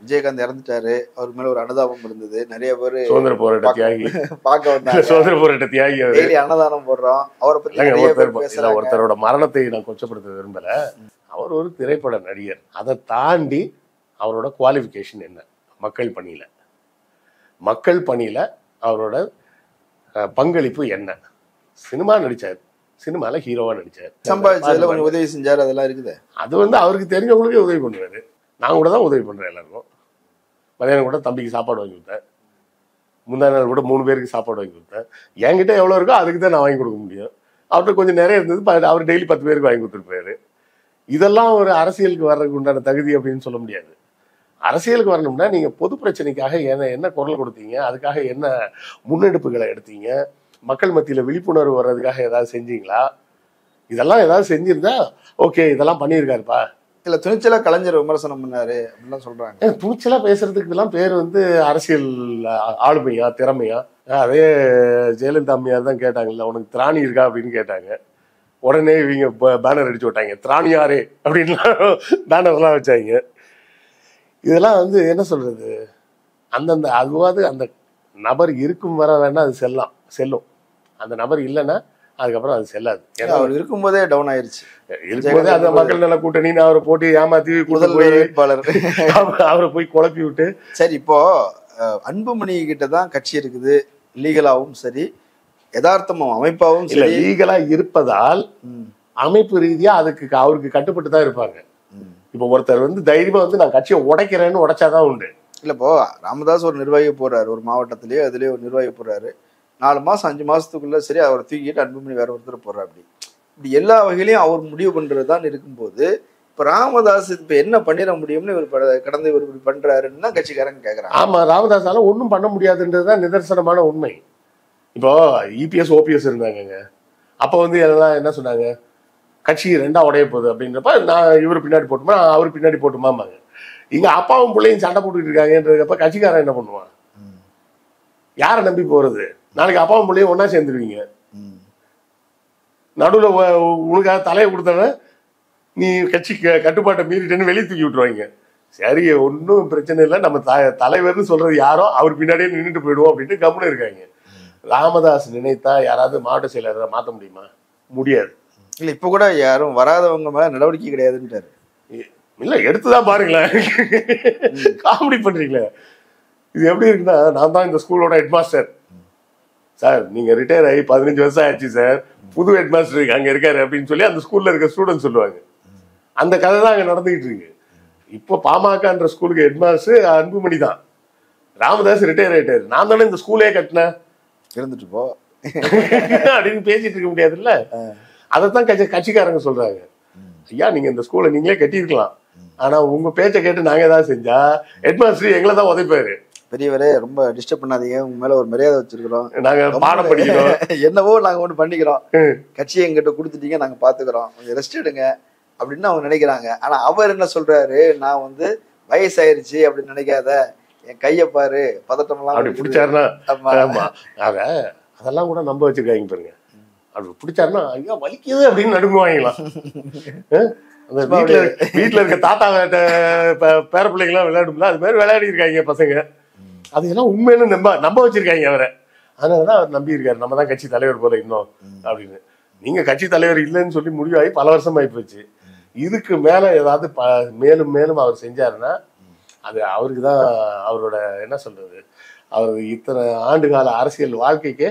விஜயகாந்த் இறந்துட்டாரு, அவர் மேல ஒரு அனுதாபம் இருந்தது. நிறைய பேர் சுதந்திர போராட்ட தியாகி பார்க்க வந்தாங்க, சுதந்திர போராட்ட தியாகி. டெய்லி அன்னதானம் போடுறோம். அவரை பத்தி ஒருத்தரோட மரணத்தை நான் கொச்சப்படுத்த விரும்பல. அவர் ஒரு திரைப்பட நடிகர். அதை தாண்டி அவரோட குவாலிஃபிகேஷன் என்ன, மக்கள் பணியில அவரோட பங்களிப்பு என்ன? சினிமா நடிச்சார், சினிமால ஹீரோவா நடிச்சார், சம்பாதிச்சதுல கொஞ்சம் உதவி செஞ்சாரு, அதெல்லாம் இருக்குது. அது வந்து அவருக்கு தெரிஞ்சவங்களுக்கே உதவி பண்ணுவாரு. நான் கூட தான் உதவி பண்றேன் எல்லாருக்கும். மதியானம் கூட தம்பிக்கு சாப்பாடு வாங்கி கொடுத்தேன், முந்தா நாள் கூட 3 பேருக்கு சாப்பாடு வாங்கி கொடுத்தேன். என்கிட்ட எவ்வளவு இருக்கோ அதுக்கு தான் நான் வாங்கி கொடுக்க முடியும். அவர்கிட்ட கொஞ்சம் நிறைய இருந்தது, அவர் டெய்லி 10 பேருக்கு வாங்கி கொடுத்துருப்பாரு. இதெல்லாம் ஒரு அரசியலுக்கு வர்றதுக்கு உண்டான தகுதி அப்படின்னு சொல்ல முடியாது. அரசியலுக்கு வரணும்னா நீங்க பொது பிரச்சனைக்காக என்ன குரல் கொடுத்தீங்க, அதுக்காக என்ன முன்னெடுப்புகளை எடுத்தீங்க, மக்கள் மத்தியில விழிப்புணர்வு வர்றதுக்காக ஏதாவது செஞ்சீங்களா? இதெல்லாம் ஏதாவது செஞ்சிருந்தா ஓகே, இதெல்லாம் பண்ணியிருக்காருப்பா. இல்ல துணிச்சலா கலைஞர் விமர்சனம் பண்ணாரு அப்படிலாம் சொல்றாங்க. துணிச்சலா பேசுறதுக்கு இதெல்லாம் பேர் வந்து அரசியல் ஆளுமையா, திறமையா? அதே ஜெயலலிதா அம்மையார் தான் கேட்டாங்கல்ல, உனக்கு திராணி இருக்கா அப்படின்னு கேட்டாங்க. உடனே இவங்க பேனர் அடிச்சு விட்டாங்க, திராணியாரே அப்படின்லாம் பேனர்லாம் வச்சாங்க. இதெல்லாம் வந்து என்ன சொல்றது, அந்தந்த அதுவாது அந்த நபர் இருக்கும் வர வேணா அது செல்லும். அந்த நபர் இல்லைன்னா அதுக்கப்புறம் அது செல்லாது. ஏன்னா அவர் இருக்கும்போதே டவுன் ஆயிருச்சு. இருக்கும்போதே அந்த மக்கள் நல கூட்டணின்னு அவரை போட்டு ஏமாத்தி முதல் வேட்பாளர் அவரை போய் குழப்பி விட்டு. சரி, இப்போ அன்புமணி கிட்ட தான் கட்சி இருக்குது, லீகலாவும் சரி யதார்த்தமும் அமைப்பாவும் சரி. லீகலா இருப்பதால் அமைப்பு ரீதியா அவருக்கு கட்டுப்பட்டு தான் இருப்பாங்க. இப்ப ஒருத்தர் வந்து தைரியமா வந்து நான் கட்சியை உடைக்கிறேன்னு உடைச்சாதான் உண்டு. இல்ல இப்போ ராமதாஸ் ஒரு நிர்வாகி போறாரு, ஒரு மாவட்டத்திலேயே அதுலயே ஒரு நிர்வாகி போறாரு, 4 மாசம் 5 மாசத்துக்குள்ள சரி அவரை தூக்கிட்டு அன்புமணி வேற ஒருத்தர் போறாரு. இப்படி எல்லா வகையிலையும் அவர் முடிவு பண்றதுதான் இருக்கும்போது இப்ப ராமதாஸ் இப்ப என்ன பண்ணிட முடியும்னு இவர் கடந்து இவர் இப்படி பண்றாருன்னு தான் கட்சிக்காரங்க கேக்குறாங்க. ஆமா, ராமதாஸால ஒன்றும் பண்ண முடியாதுன்றதுதான் நிதர்சனமான உண்மை. இப்போ இபிஎஸ் ஓபிஎஸ் இருந்தாங்க, அப்ப வந்து எல்லாம் என்ன சொன்னாங்க, கட்சி ரெண்டா உடைய போகுது அப்படின்றப்ப நான் இவர் பின்னாடி போட்டுமா அவர் பின்னாடி போட்டுமாம்பாங்க. இங்க அப்பாவும் பிள்ளையும் சண்டை போட்டுட்டு இருக்காங்கன்றப்ப கட்சிக்காரன் என்ன பண்ணுவான்? யாரை நம்பி போறது? நாளைக்கு அப்பாவும் பிள்ளையும் ஒன்னா சேர்ந்துருவீங்க. நடுவில் உனக்காக தலையை கொடுத்தவன நீ கட்சி கட்டுப்பாட்டை மீறிட்டேன்னு வெளியே தூக்கி விட்டுருவாங்க. சரி, ஒன்றும் பிரச்சனை இல்லை, நம்ம தலைவர்னு சொல்றது யாரோ அவர் பின்னாடியே நின்றுட்டு போயிடுவோம் அப்படின்ட்டு கம்முன்னு இருக்காங்க. ராமதாஸ் நினைத்தா யாராவது மாவட்ட செயலரை மாற்ற முடியுமா? முடியாது. இல்ல இப்ப கூட யாரும் வராதவங்க மேல நடவடிக்கை கிடையாதுன்றாரு. இல்ல எடுத்துதான் பாருங்களேன், காமெடி பண்றீங்களே. இது எப்படி இருக்குன்னா, நான் தான் இந்த ஸ்கூலோட ஹெட் மாஸ்டர் சார், நீங்க ரிட்டையர் ஆகி 15 வருஷம் ஆயிடுச்சு சார், புது ஹெட் மாஸ்டர் அங்க இருக்காரு அப்படின்னு சொல்லி அந்த ஸ்கூல்ல இருக்க ஸ்டூடெண்ட் சொல்லுவாங்க. அந்த கதை தான் அங்க நடந்துகிட்டு இருக்கு. இப்போ பாமகன்ற ஸ்கூலுக்கு ஹெட் மாஸ்டர் அன்புமணி தான். ராமதாஸ் ரிட்டையர் ஆயிட்டாரு. நான் தானே இந்த ஸ்கூலே கட்டினேன், இருந்துட்டு போ அப்படின்னு பேசிட்டு இருக்க முடியாதுல்ல. அதைத்தான் கட்சிக்காரங்க சொல்றாங்க. ஐயா, நீங்க இந்த ஸ்கூலை நீங்களே கட்டியிருக்கலாம், ஆனா உங்க பேச்சை கேட்டு நாங்க ஏதாவது செஞ்சா ஹெட் மாஸ்டர் எங்களை தான் உதைப்பாரு. பெரியவரே ரொம்ப டிஸ்டர்ப் பண்ணாதீங்க, உங்க மேல ஒரு மரியாதை வச்சிருக்கிறோம், நாங்க பாடம் படிக்கிறோம், என்னவோ நாங்க ஒண்ணு பண்ணிக்கிறோம், கட்சியை எங்கிட்ட கொடுத்துட்டீங்க, நாங்க பாத்துக்கிறோம், கொஞ்சம் ரெஸ்ட் எடுங்க அப்படின்னு அவங்க நினைக்கிறாங்க. ஆனா அவர் என்ன சொல்றாரு, நான் வந்து வயசாயிருச்சு அப்படின்னு நினைக்காத, என் கைய பாரு, பதட்டம் எல்லாம் அப்படி பிடிச்சாருன்னா அதெல்லாம் கூட நம்ப வச்சிருக்காங்க பாருங்க. அப்படி பிடிச்சாருன்னா ஐயா வலிக்குது அப்படின்னு நடுங்குவாங்களாம். அந்த வீட்டுல இருக்க தாத்தா பேர பிள்ளைங்களாம் விளையாடும்ல, அது மாதிரி விளையாடி இருக்காங்க பசங்க. அதெல்லாம் உண்மைன்னு நம்ப வச்சிருக்காங்க அவரை. அதனாலதான் அவர் நம்பி இருக்காரு, நம்ம தான் கட்சி தலைவர் போல இன்னும் அப்படின்னு. நீங்க கட்சி தலைவர் இல்லைன்னு சொல்லி முடிவாகி பல வருஷம் ஆகி போச்சு. இதுக்கு மேல ஏதாவது மேலும் மேலும் அவர் செஞ்சாருன்னா அது அவருக்கு தான், அவரோட என்ன சொல்றது, அவர் இத்தனை ஆண்டு கால அரசியல் வாழ்க்கைக்கு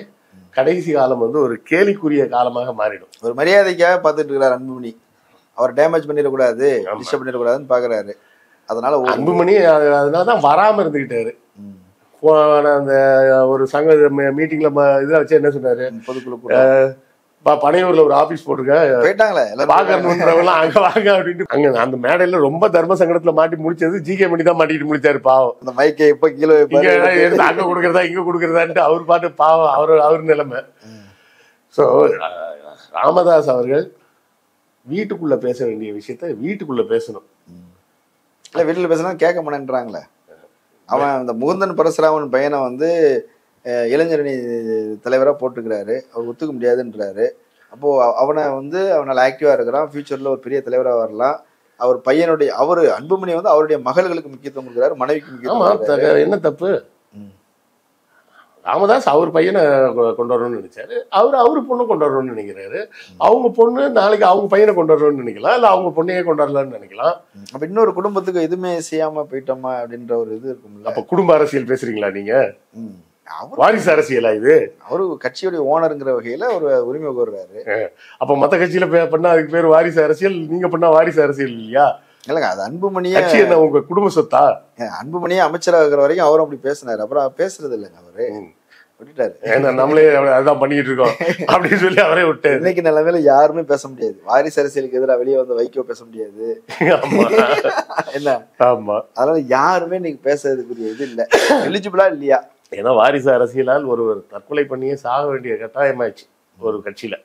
கடைசி காலம் வந்து ஒரு கேலிக்குரிய காலமாக மாறிடும். ஒரு மரியாதைக்காக பார்த்துட்டு இருக்கிறார் அன்புமணி. அவர் டேமேஜ் பண்ணிடக்கூடாது, டிஸ்டர்ப் பண்ணிடக்கூடாதுன்னு பாக்குறாரு. அதனால அன்புமணி அதனாலதான் வராம இருந்துகிட்டாரு. அந்த ஒரு சங்க மீட்டிங்ல இதை வச்சு என்ன சொன்னாரு, பொதுக்குழு பனையூர்ல ஒரு ஆபீஸ் போட்டுருக்காங்களே அங்க வாங்க அப்படின்ட்டு அங்க அந்த மேடையில ரொம்ப தர்ம சங்கடத்துல மாட்டி முடிச்சது ஜிகே மணி தான் மாட்டிட்டு முடிச்சாரு. பாவம், அந்த மைக்கை இப்ப கீழே எடுத்து அங்க கொடுக்கறதா இங்க கொடுக்கறதான்ட்டு அவர் பாட்டு பாவம், அவர் நிலைமை. சோ ராமதாஸ் அவர்கள் வீட்டுக்குள்ள பேச வேண்டிய விஷயத்த வீட்டுக்குள்ள பேசணும். இல்ல வீட்டுல பேசினா கேட்க மாட்டேன்றாங்களே. அவன் அந்த முகுந்தன் பரசுராமன் பையனை வந்து இளைஞரணி தலைவராக போட்டுக்கிறாரு, அவர் ஒத்துக்க முடியாதுன்றாரு. அப்போ அவனால் ஆக்டிவா இருக்கிறான், ஃபியூச்சர்ல ஒரு பெரிய தலைவராக வரலாம். அவர் பையனுடைய அன்புமணி வந்து அவருடைய மகள்களுக்கு முக்கியத்துவம் கொடுக்குறாரு, மனைவிக்கு முக்கியத்துவம். என்ன தப்பு? ராமதாஸ் அவர் பையனை கொண்டு வரணும்னு நினைச்சாரு, அவரு பொண்ணு கொண்டு வரணும்னு நினைக்கிறாரு. அவங்க பொண்ணு நாளைக்கு அவங்க பையனை கொண்டு வரணும்னு நினைக்கலாம், இல்ல அவங்க பொண்ணையே கொண்டு வரலாம்னு நினைக்கலாம். அப்ப இன்னொரு குடும்பத்துக்கு எதுவுமே செய்யாம போயிட்டோமா அப்படின்ற ஒரு இது இருக்கும்ல. அப்ப குடும்ப அரசியல் பேசுறீங்களா நீங்க? வாரிசு அரசியலா இது? அவரு கட்சியுடைய ஓனருங்கிற வகையில ஒரு உரிமை கோர்றாரு. அப்ப மத்த கட்சியில பண்ணா அதுக்கு பேர் வாரிசு அரசியல், நீங்க பண்ணா வாரிசு அரசியல் இல்லையா? இல்லங்க, அது அன்புமணியே என்ன உங்க குடும்ப சொத்தா? அன்புமணியே அமைச்சராக இருக்கிற வரைக்கும் அவரும் அப்படி பேசினாரு, அப்புறம் பேசுறது இல்லைங்க அவரு, விட்டுட்டாரு. ஏன்னா நம்மளே அதான் பண்ணிட்டு இருக்கோம் அப்படின்னு சொல்லி அவரே விட்டாரு. இன்னைக்கு நிலைமையில யாருமே பேச முடியாது, வாரிசு அரசியலுக்கு எதிராக வெளியே வந்து வைக்கோ பேச முடியாது என்ன. ஆமா, அதனால யாருமே இன்னைக்கு பேசுறதுக்குரிய இது இல்ல, எலிஜிபிளா இல்லையா. ஏன்னா வாரிசு அரசியலால் ஒருவர் தற்கொலை பண்ணியே சாக வேண்டிய கட்டாயமாயிடுச்சு ஒரு கட்சியில.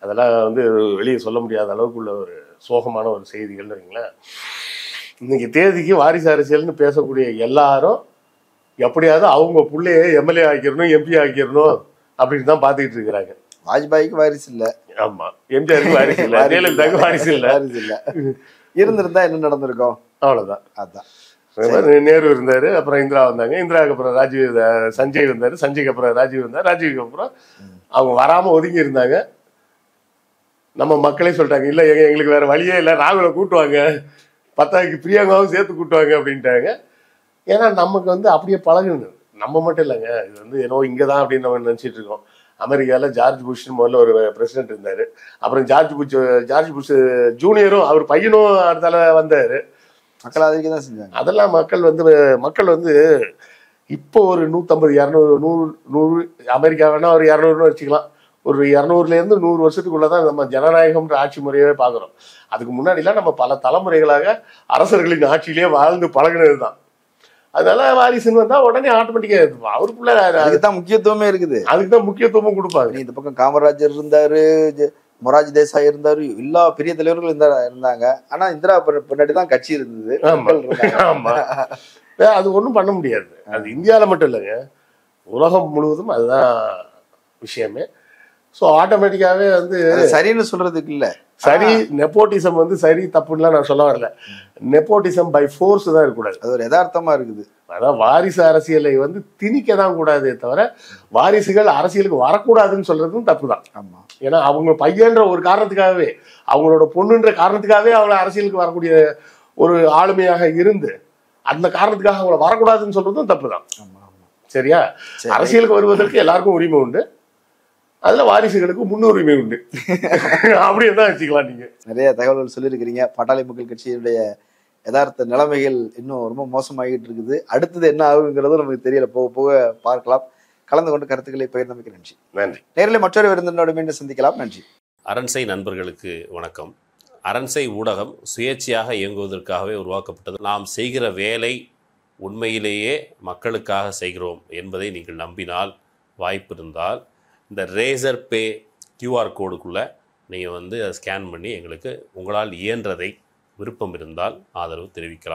அதெல்லாம் வந்து வெளியே சொல்ல முடியாத அளவுக்கு உள்ள ஒரு சோகமான ஒரு செய்திகள்னு வைங்களேன். இன்னைக்கு தேதிக்கு வாரிசு அரசியல்னு பேசக்கூடிய எல்லாரும் எப்படியாவது அவங்க பிள்ளைய எம்எல்ஏ ஆக்கிடணும், எம்பி ஆக்கிடணும் அப்படின்னு தான் பாத்துக்கிட்டு இருக்கிறாங்க. வாஜ்பாய்க்கு வாரிசு இல்ல, ஆமா, எம்ஜிஆருக்கு வாரிசு இல்ல, ஜெயலலிதாவுக்கு வாரிசு இல்ல. இருந்திருந்தா என்ன நடந்திருக்கும், அவ்வளவுதான். அதான் நேரு இருந்தாரு, அப்புறம் இந்திரா வந்தாங்க, இந்திராவுக்கு அப்புறம் சஞ்சய் வந்தாரு, சஞ்சய்க்கு அப்புறம் ராஜீவ் வந்தார், ராஜீவுக்கு அப்புறம் அவங்க வராம ஒதுங்கி இருந்தாங்க. நம்ம மக்களே சொல்லிட்டாங்க, இல்ல எங்களுக்கு வேற வழியே இல்லை, ராகுலை கூட்டுவாங்க, பத்தாவுக்கு பிரியங்காவும் சேர்த்து கூட்டுவாங்க அப்படின்ட்டாங்க. ஏன்னா நமக்கு வந்து அப்படியே பழகுது. நம்ம மட்டும் இல்லைங்க, இது வந்து ஏன்னோ இங்கதான் அப்படின்னு நம்ம நினைச்சிட்டு இருக்கோம். அமெரிக்கால ஜார்ஜ் புஷ்னு முதல்ல ஒரு பிரசிடென்ட் இருந்தாரு, அப்புறம் ஜார்ஜ் புஷ் ஜூனியரும் அவர் பையனும் அடுத்தால வந்தாரு. மக்கள் அதுக்கு தான் செஞ்சாங்க. அதெல்லாம் மக்கள் வந்து இப்போ ஒரு 150 200 100 அமெரிக்கா வேணா ஒரு 200 வச்சுக்கலாம். ஒரு 200ல இருந்து 100 வருஷத்துக்குள்ளதான் நம்ம ஜனநாயகம்ன்ற ஆட்சி முறையவே பாக்குறோம். அதுக்கு முன்னாடிலாம் நம்ம பல தலைமுறைகளாக அரசர்களின் ஆட்சியிலேயே வாழ்ந்து பழகினதுதான். அதனால வாரிசுன்னு வந்தா உடனே ஆட்டோமேட்டிக்கா அவருக்குள்ள அதுக்குதான் முக்கியத்துவமே இருக்குது, அதுக்குதான் முக்கியத்துவமும் கொடுப்பாங்க. இந்த பக்கம் காமராஜர் இருந்தாரு, மொரார்ஜி தேசாய் இருந்தாரு, எல்லா பெரிய தலைவர்களும் இருந்தாங்க. ஆனா இந்திரா பின்னாடி தான் கட்சி இருந்தது. ஆமா ஆமா. அது ஒண்ணும் பண்ண முடியாது. அது இந்தியால மட்டும் இல்லைங்க, உலகம் முழுவதும் அதுதான் விஷயமே. ஸோ ஆட்டோமேட்டிக்காவே வந்து சரின்னு சொல்றதுக்கு இல்ல, சரி நெப்போட்டிசம் வந்து சரி தப்புன்னுலாம் நான் சொல்ல வரல. நெப்போட்டிசம் பை ஃபோர்ஸ் தான் இருக்கக்கூடாது. அது ஒரு யதார்த்தமா இருக்குது. அதான் வாரிசு அரசியலை வந்து திணிக்க தான் கூடாதே தவிர வாரிசுகள் அரசியலுக்கு வரக்கூடாதுன்னு சொல்றதும் தப்பு தான். ஆமா. ஏன்னா அவங்க பையன்ற ஒரு காரணத்துக்காகவே, அவங்களோட பொண்ணுன்ற காரணத்துக்காகவே அவங்கள அரசியலுக்கு வரக்கூடிய ஒரு ஆளுமையாக இருந்து அந்த காரணத்துக்காக அவங்கள வரக்கூடாதுன்னு சொல்றதும் தப்பு தான். சரியா? அரசியலுக்கு வருவதற்கு எல்லாருக்கும் உரிமை உண்டு, அதுல வாரிசுகளுக்கு முன்னுரிமை உண்டு. அப்படின்னு தான் வச்சுக்கலாம். நீங்க நிறைய தகவல்கள் சொல்லியிருக்கிறீங்க. பாட்டாளி மக்கள் கட்சியுடைய யதார்த்த நிலைமைகள் இன்னும் ரொம்ப மோசமாகிட்டு இருக்குது. அடுத்தது என்ன ஆகுங்கிறதும் நமக்கு தெரியல, போக போக பார்க்கலாம். கலந்து கொண்டு கருத்துக்களை பகிர்ந்தமைக்கு நன்றி. நன்றி. நேரில் மற்றொரு விருந்தினரோடு மீண்டும் சந்திக்கலாம். நன்றி. அரண்சை நண்பர்களுக்கு வணக்கம். அரண்சை ஊடகம் சுயேட்சையாக இயங்குவதற்காகவே உருவாக்கப்பட்டது. நாம் செய்கிற வேலை உண்மையிலேயே மக்களுக்காக செய்கிறோம் என்பதை நீங்கள் நம்பினால், வாய்ப்பு இருந்தால் இந்த ரேசர் பே QR கோடுக்குள்ளே நீங்கள் வந்து அதை ஸ்கேன் பண்ணி எங்களுக்கு உங்களால் இயன்றதை, விருப்பம் இருந்தால் ஆதரவு தெரிவிக்கலாம்.